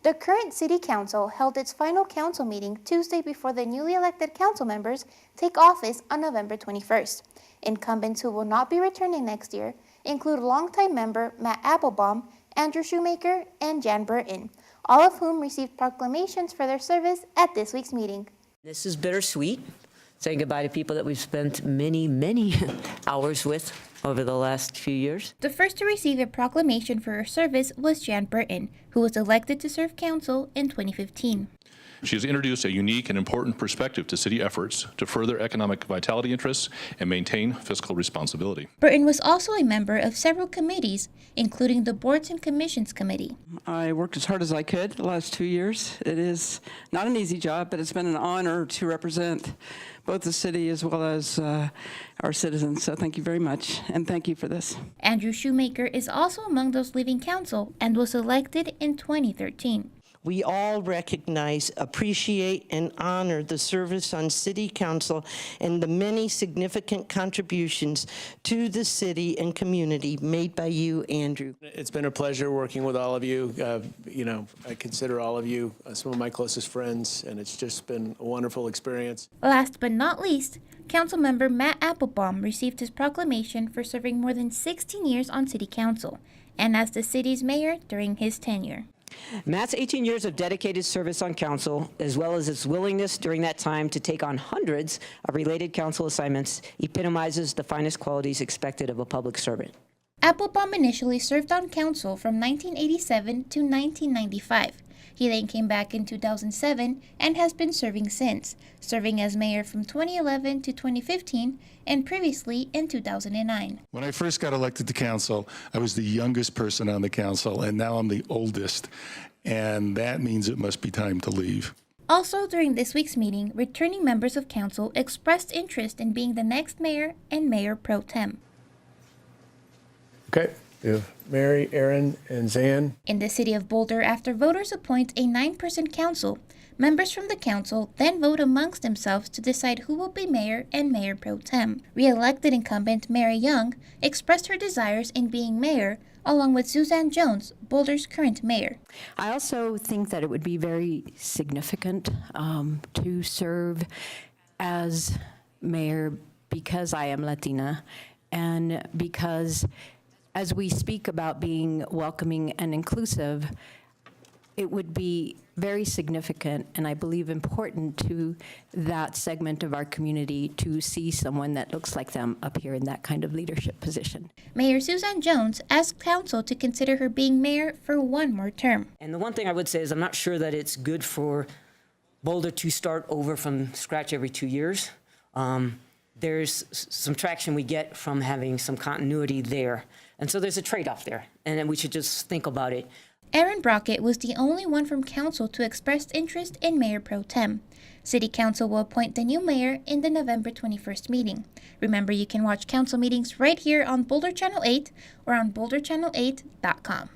The current City Council held its final council meeting Tuesday before the newly elected council members take office on November 21st. Incumbents who will not be returning next year include longtime member Matt Applebaum, Andrew Shoemaker, and Jan Burton, all of whom received proclamations for their service at this week's meeting. This is bittersweet, saying goodbye to people that we've spent many hours with over the last few years. The first to receive a proclamation for her service was Jan Burton, who was elected to serve council in 2015. She has introduced a unique and important perspective to city efforts to further economic vitality interests and maintain fiscal responsibility. Burton was also a member of several committees, including the Boards and Commissions Committee. I worked as hard as I could the last 2 years. It is not an easy job, but it's been an honor to represent both the city as well as our citizens. So thank you very much, and thank you for this. Andrew Shoemaker is also among those leaving council and was elected in 2013. We all recognize, appreciate, and honor the service on City Council and the many significant contributions to the city and community made by you, Andrew. It's been a pleasure working with all of you. I consider all of you some of my closest friends, and it's just been a wonderful experience. Last but not least, Councilmember Matt Applebaum received his proclamation for serving more than 16 years on City Council and as the city's mayor during his tenure. Matt's 18 years of dedicated service on council, as well as his willingness during that time to take on hundreds of related council assignments, epitomizes the finest qualities expected of a public servant. Applebaum initially served on council from 1987 to 1995. He then came back in 2007 and has been serving since, serving as mayor from 2011 to 2015 and previously in 2009. When I first got elected to council, I was the youngest person on the council, and now I'm the oldest, and that means it must be time to leave. Also during this week's meeting, returning members of council expressed interest in being the next mayor and mayor pro tem. Okay, we have Mary, Aaron, and Zan. In the city of Boulder, after voters appoint a 9-person council, members from the council then vote amongst themselves to decide who will be mayor and mayor pro tem. Re-elected incumbent Mary Young expressed her desires in being mayor, along with Suzanne Jones, Boulder's current mayor. I also think that it would be very significant to serve as mayor because I am Latina and because as we speak about being welcoming and inclusive, it would be very significant and I believe important to that segment of our community to see someone that looks like them up here in that kind of leadership position. Mayor Suzanne Jones asked council to consider her being mayor for one more term. And the one thing I would say is I'm not sure that it's good for Boulder to start over from scratch every 2 years. There's some traction we get from having some continuity there. And so there's a trade-off there, and then we should just think about it. Aaron Brockett was the only one from council to express interest in mayor pro tem. City Council will appoint the new mayor in the November 21st meeting. Remember, you can watch council meetings right here on Boulder Channel 8 or on boulderchannel8.com.